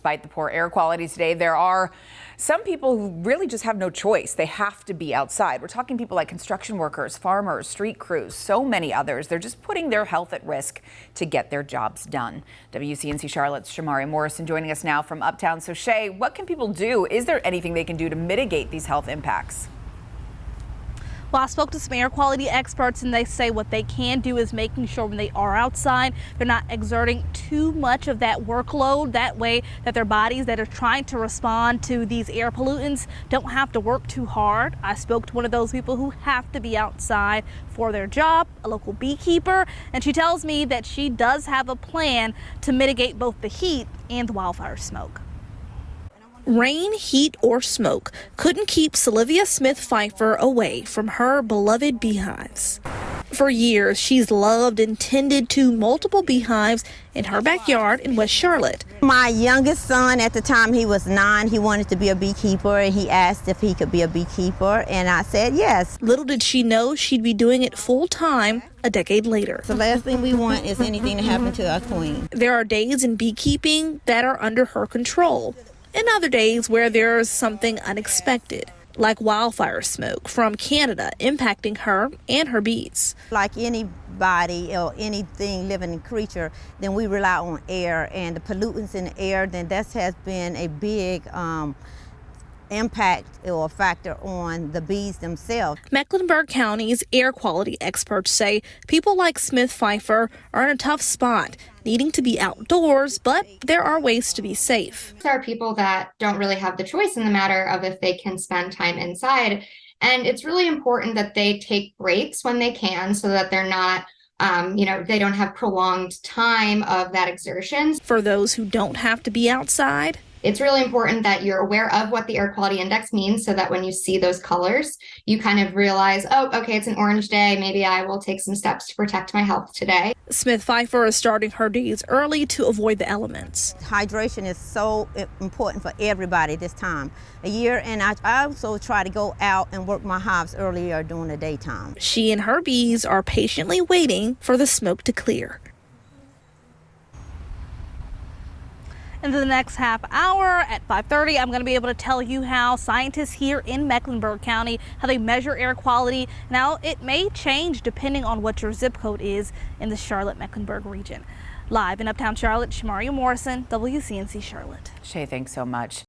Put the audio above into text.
Despite the poor air quality today, there are some people who really just have no choice. They have to be outside. We're talking people like construction workers, farmers, street crews, so many others. They're just putting their health at risk to get their jobs done. WCNC Charlotte's Shamarria Morrison joining us now from Uptown. So Shay, what can people do? Is there anything they can do to mitigate these health impacts? Well, I spoke to some air quality experts and they say what they can do is making sure when they are outside, they're not exerting too much of that workload. That way that their bodies that are trying to respond to these air pollutants don't have to work too hard. I spoke to one of those people who have to be outside for their job, a local beekeeper, and she tells me that she does have a plan to mitigate both the heat and the wildfire smoke. Rain, heat, or smoke couldn't keep Sylvia Smith Pfeiffer away from her beloved beehives. For years, she's loved and tended to multiple beehives in her backyard in West Charlotte. My youngest son, at the time he was 9, he wanted to be a beekeeper, and he asked if he could be a beekeeper, and I said yes. Little did she know she'd be doing it full time a decade later. The last thing we want is anything to happen to our queen. There are days in beekeeping that are under her control, and other days where there's something unexpected, like wildfire smoke from Canada impacting her and her bees. Like anybody or anything living creature, then we rely on air, and the pollutants in the air, then that has been a big impact or factor on the bees themselves. Mecklenburg County's air quality experts say people like Smith Pfeiffer are in a tough spot, needing to be outdoors, but there are ways to be safe. There are people that don't really have the choice in the matter of if they can spend time inside. And it's really important that they take breaks when they can so that they're not they don't have prolonged time of that exertion. For those who don't have to be outside, it's really important that you're aware of what the air quality index means so that when you see those colors, you kind of realize, oh, okay, it's an orange day. Maybe I will take some steps to protect my health today. Smith Pfeiffer is starting her days early to avoid the elements. Hydration is so important for everybody this time of year, and I also try to go out and work my hives earlier during the daytime. She and her bees are patiently waiting for the smoke to clear. In the next half hour at 5:30, I'm going to be able to tell you how scientists here in Mecklenburg County, how they measure air quality. Now, it may change depending on what your zip code is in the Charlotte-Mecklenburg region. Live in Uptown Charlotte, Shamarria Morrison, WCNC Charlotte. Shay, thanks so much.